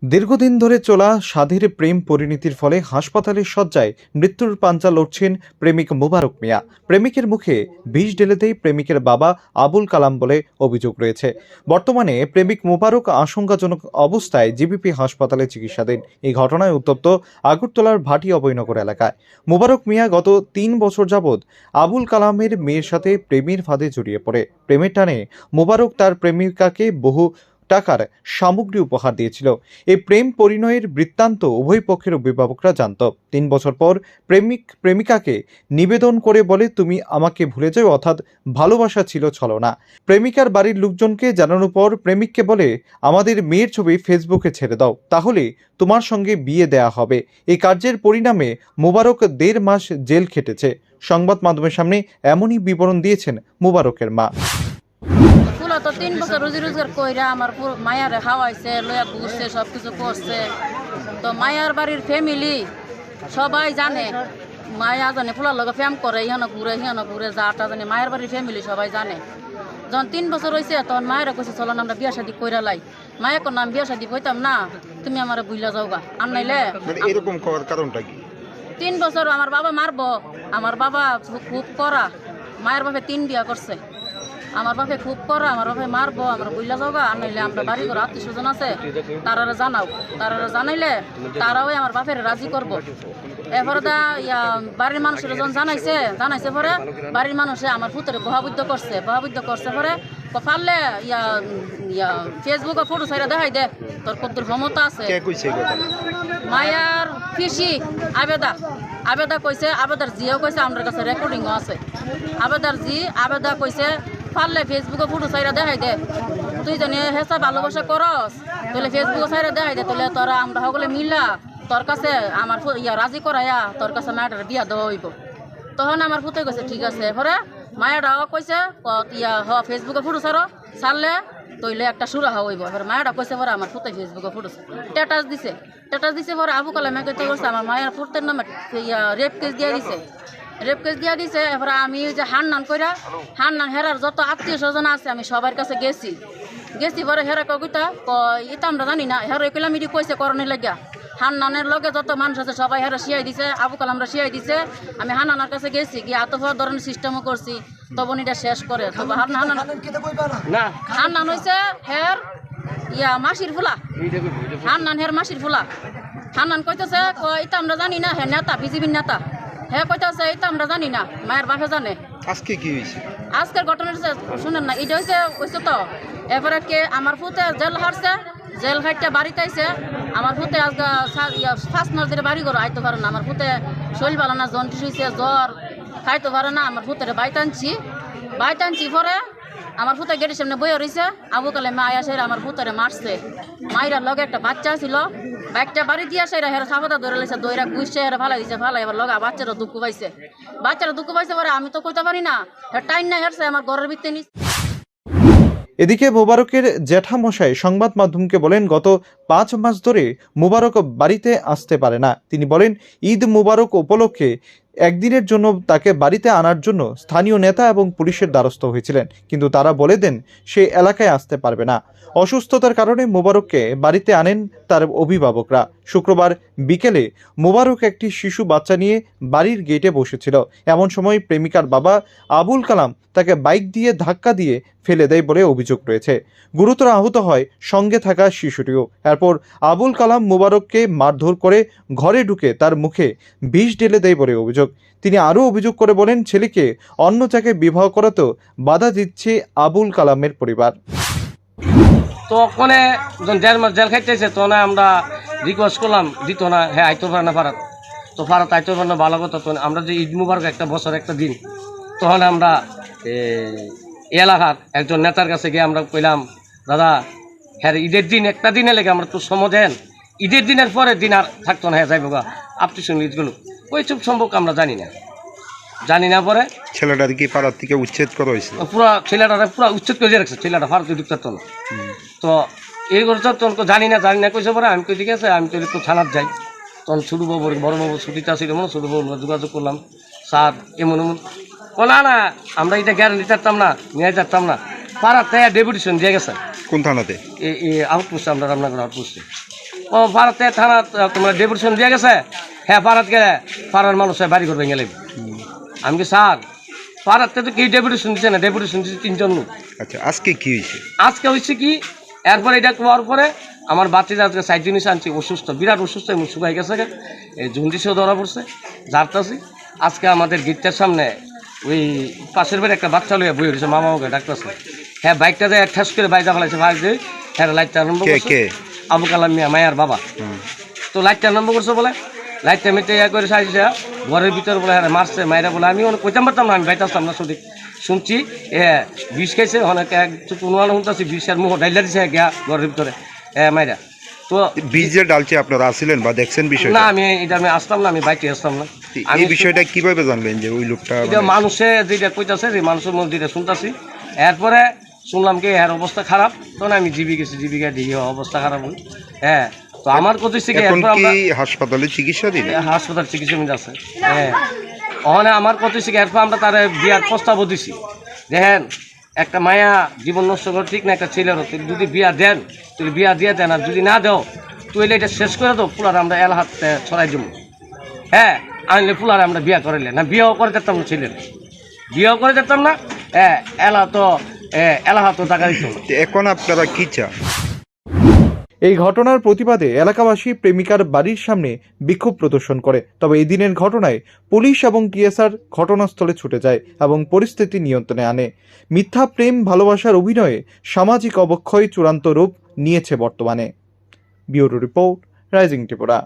দীর্ঘদিন ধরে চলা সাধের প্রেম পরিণতির ফলে হাসপাতালের শয্যায় মৃত্যুর পাঞ্জা লড়ছেন প্রেমিক মোবারক মিয়া। প্রেমিকের মুখে বিষ ঢেলেতেই প্রেমিকের বাবা আবুল কালাম বলে অভিযোগ রয়েছে। বর্তমানে প্রেমিক মোবারক আশঙ্কাজনক অবস্থায় জিবিপি হাসপাতালে চিকিৎসাধীন। এই ঘটনায় উত্তপ্ত আগরতলার ভাটি অভয়নগর এলাকায়। মোবারক মিয়া গত ৩ বছর যাবৎ আবুল কালামের মেয়ের সাথে প্রেমের ফাঁদে জড়িয়ে পড়ে। প্রেমের টানে মোবারক তার প্রেমিকাকে বহু টাকার সামগ্রী উপহার দিয়েছিল। এই প্রেম পরিণয়ের বৃত্তান্ত উভয় পক্ষের অভিভাবকরা জানত। ৩ বছর পর প্রেমিকাকে নিবেদন করে বলে, তুমি আমাকে ভুলে যাও, অর্থাৎ ভালোবাসা ছিল ছলনা। প্রেমিকার বাড়ির লোকজনকে জানানোর পর প্রেমিককে বলে, আমাদের মেয়ের ছবি ফেসবুকে ছেড়ে দাও, তাহলে তোমার সঙ্গে বিয়ে দেয়া হবে। এই কার্যের পরিণামে মোবারক ১.৫ মাস জেল খেটেছে। সংবাদ মাধ্যমের সামনে এমনই বিবরণ দিয়েছেন মোবারকের মা। তো ৩ বছর রুজি রোজগার কইরা আমার মায়ারে খাওয়াইছে, লইয়া ঘুরছে, সবকিছু করছে। তো মায়ার বাড়ির ফ্যামিলি সবাই জানে, মায়া জানে ফুলার লগে ফ্যাম করে, ইহানো ঘুরে যাটা জানে, মায়ের বাড়ির ফ্যামিলি সবাই জানে। যখন ৩ বছর হয়েছে তখন মায়েরা কইছে, চলো আমরা বিয়া শাদি কইরা লাই। মায়া কোন নাম বিয়া শাদি কইতাম না, তুমি আমার বুইলা যাওগা আর নাইলে। এরকম করার কারণটা কি? ৩ বছর আমার বাবা মারবো, আমার বাবা খুব করা, মায়ের বাপে 3 বিয়া করছে। আমার বাপে খুব করা, আমার বাপে মারবো, আমরা বুইলা যাওগা আর নাইলে আমরা বাড়ি ঘর আত্মীয় স্বজন আছে তারা জানাও, তারা জানাইলে তারাও আমার বাপের রাজি করবো। এরপরে বাড়ির মানুষের যখন জানাইছে পরে বাড়ির মানুষে আমার পুত্রে বহাবুদ্ধ করছে পরে পারলে ফেসবুকে ফটো ছাইরা দেখাই দে তোর কদ্দুর ক্ষমতা আছে। মায়ার পিসি আবেদা কইছে, আবেদার জিও কইছে, আমার কাছে রেকর্ডিংও আছে। আবেদা কইছে পারলে ফেসবুকে ফটো ছাইরা দেখাই দে, তুই জানি হেসা ভালোবাসা করস, তাহলে ফেসবুকে ছাইরা দেখাই দে, তাহলে তোরা আমরা সকলে মিলা তোর কাছে আমার রাজি করাইয়া তোর কাছে মায়াটার বিয়া দেওয়া হইব। তখন আমার পুতে কইছে ঠিক আছে। এরপরে মায়াটাও কইছে ফেসবুকে ফটো ছাড়লে তইলে একটা সুরাহা হইব। এবার মায়াটা কইছে পরে আমার পুতে ফেসবুকে ফটো স্ট্যাটাস দিছে পরে আবু কালামে কইতে করছে আমার মায়ের পুতের নামে রেপ কেস দিয়া দিছে। এরপরে আমি যে হান্নান হেরার যত আত্মীয় স্বজন আছে আমি সবার কাছে গেছি পরে হেরা কইতা এটা আমরা জানি না, হেরা কইলাম ইডি কইছে করণের লাগিয়া। হান্নানের লগে যত মানুষ আছে সবাই হেরা শিয়াই দিছে, আবু কালামরা শিয়াই দিছে। আমি হান্নানের কাছে গেছি গিয়ে আতফার ধরনের সিস্টেমও করছি, তখন এটা শেষ করে। হান্নান হইছে হের মাসির ফুলা, হের মাসির ফুলা। হান্নান কইতেছে এটা আমরা জানি না, হে নেতা, বিজেপির নেতা। হে কইতেছে এটা আমরা জানি না, মায়ের বাপে জানে। আজকে কি হয়েছে? আজকের ঘটনা শুনেন না, এটা হয়েছে তো। এরপরে কে আমার ফুতে জেল হারছে, জেল খাইতে বাড়িতে আইছে। আমার ফুতে আজকে 5 মাস ধরে বাড়ি ঘর আইতে পারে না। আমার ফুতে শরীর ভালো না, জন্ডিস হয়েছে, জ্বর, খাইতে পারে না। আমার ফুতের বাইতে আনছি পরে আমার ফুতে গেটের সামনে বইয়া রয়েছে। আবু কালামে আয়া সেরা আমার ফুতেরে মারছে। মাইরার লগে একটা বাচ্চা ছিল, বাইকটা বাড়ি দিয়ে সেরা হেরা সাবাদা ধরে লেছে, দইরা গুইছে হেরা ফালাই দিছে। এবার লগা বাচ্চারা দুঃখ পাইছে পরে আমি তো কইতে পারি না, টাইম না হেরছে আমার ঘরের ভিতরে নিচ্ছে। এদিকে মোবারকের জ্যাঠামশাই সংবাদ মাধ্যমকে বলেন, গত 5 মাস ধরে মোবারক বাড়িতে আসতে পারে না। তিনি বলেন, ঈদ মোবারক উপলক্ষে একদিনের জন্য তাকে বাড়িতে আনার জন্য স্থানীয় নেতা এবং পুলিশের দ্বারস্থ হয়েছিলেন, কিন্তু তারা বলে দেন সে এলাকায় আসতে পারবে না। অসুস্থতার কারণে মোবারককে বাড়িতে আনেন তার অভিভাবকরা। শুক্রবার বিকেলে মোবারক একটি শিশু বাচ্চা নিয়ে বাড়ির গেটে বসেছিল। এমন সময় প্রেমিকার বাবা আবুল কালাম তাকে বাইক দিয়ে ধাক্কা দিয়ে ফেলে দেয় বলে অভিযোগ রয়েছে। গুরুতর আহত হয় সঙ্গে থাকা শিশুটিও। এরপর আবুল কালাম মোবারককে মারধর করে ঘরে ঢুকে তার মুখে বিষ ঢেলে দেয় বলে অভিযোগ। তিনি আরও অভিযোগ করে বলেন, ছেলেকে অন্য জায়গায় বিবাহ করাতেও বাধা দিচ্ছে আবুল কালামের পরিবার। তো ওখানে যখন 1.5 মাস জেল খাইতেছে তখন আমরা রিকোয়েস্ট করলাম, দিত না, হ্যাঁ আইতে পারে না ফারাত, তো ফারাত আইতে পারে না ভালো কথা। তখন আমরা যে ঈদ মুবারক একটা বছর একটা দিন, তখন আমরা এলাকার একজন নেতার কাছে গিয়ে আমরা কইলাম, দাদা হ্যাঁ ঈদের দিন একটা দিনে লেগে আমরা তো সময় দেন, ঈদের দিনের পরে দিন আর থাকতো না, হ্যাঁ যাইব গা আপনি শুনলি ঈদগুলো ওই সব সম্পর্কে আমরা জানি না। পরে ছেলেটার কি পাড়ার থেকে উচ্ছেদ করা হয়েছে? ছেলেটারে পুরো উচ্ছেদ করে রাখছে, ছেলেটা ভারতীয় ঢুকতে পারতো না। তো এই করছে তখন জানি না কইছে পরে আমি কই ঠিক আছে আমি তো একটু থানার যাই। তখন ছোটো বাবু বড় বাবু ছুটিতে আসছিল, ছোটো বাবু যোগাযোগ করলাম, স্যার এমন না আমরা এটা গ্যারান্টি চাচ্তাম না, নিয়ে চাচ্তাম না। পাড়ার তাই ডেপুটেশন দিয়ে গেছে। কোন থানাতে? আউটপোস্টে, আমরা রামনগর আউটপোস্টে। ও ভারতে থানা তোমার ডেপুটেশন দিয়ে গেছে, হ্যাঁ ভারত গেলে পাড়ার মানুষ বাড়ি করবে গেলে। আমি কি স্যার পাড়াতে তো কেউ ডেপুটেশন দিচ্ছে না, ডেপুটেশন দিচ্ছে 3 জন লোক। আচ্ছা, আজকে কি হয়েছে? আজকে হচ্ছে কি, এরপরে এটা হওয়ার পরে আমার বাচ্চা আজকে 4 জিনিস আনছি অসুস্থ, বিরাট অসুস্থ, মুখ শুকাই গেছে, এই জন্ডিসেও ধরা পড়ছে, ঝাড়তাছি। আজকে আমাদের গিটটার সামনে ওই পাশের বাড়ি একটা বাচ্চা লইয়া বই হয়েছে, মামা ওকে ডাকতেছে, হ্যাঁ বাইকটা যায় ঠাস করে বাইজা ফেলাইছে, ভাই যে হ্যাঁ লাইটটা আরম্ভ করছে, আবু কালাম মিয়া মায়ার বাবা। তো লাইটটা আরম্ভ করছে বলে, লাইটটা মেটে ইয়া করে সাইছে ঘরের ভিতরে বলে হ্যাঁ মারছে মায়েরা বলে, আমি অনেক কইতাম পারতাম না, আমি বাইতে আসতাম না, সঠিক শুনছি বিষ খাইছে, অনেক এক অনুমান শুনতেছি বিষের মুখ ডাইলা দিছে গিয়া ঘরের ভিতরে মায়েরা। তো বীজ যে ডালছে আপনারা আসছিলেন বা দেখছেন বিষয়টা? না, আমি আসতাম না, আমি বাইতে আসতাম না। এই বিষয়টা কিভাবে জানলেন যে ওই লোকটা? এটা মানুষে যেটা কইতাছে, যে মানুষের মধ্যে যেটা শুনতাছি, এরপরে শুনলাম কি এর অবস্থা খারাপ, তখন আমি জিবি গেছি, জীবিকা দিয়ে অবস্থা খারাপ হই। হ্যাঁ, তো আমার কথা হচ্ছে কি, এখন কি হাসপাতালে চিকিৎসা দিন? হাসপাতাল চিকিৎসা নিতে আছে। হ্যাঁ, ওখানে আমার কথা হচ্ছে কি, এরপর আমরা তার বিয়ার প্রস্তাবও দিছি, দেখেন একটা মায়া জীবন নষ্ট করে ঠিক না, একটা ছেলেরও যদি বিয়া দেন তাহলে বিয়া দিয়ে দেন, আর যদি না দেও তুইলে এটা শেষ করে দাও, পুলার আমরা এলাহাতে ছড়াই দেবো। হ্যাঁ, আনলে পুলার আমরা বিয়া করাইলে না, বিয়েও করে দিতাম না, ছেলের বিয়েও করে দিতাম না, এলাহা তো টাকা দিত না। এখন আপনারা কি চান? এই ঘটনার প্রতিবাদে এলাকাবাসী প্রেমিকার বাড়ির সামনে বিক্ষোভ প্রদর্শন করে। তবে এই দিনের ঘটনায় পুলিশ এবং টিএসআর ঘটনাস্থলে ছুটে যায় এবং পরিস্থিতি নিয়ন্ত্রণে আনে। মিথ্যা প্রেম ভালোবাসার অভিনয়ে সামাজিক অবক্ষয় চূড়ান্ত রূপ নিয়েছে বর্তমানে। Bureau report, rising Tripura.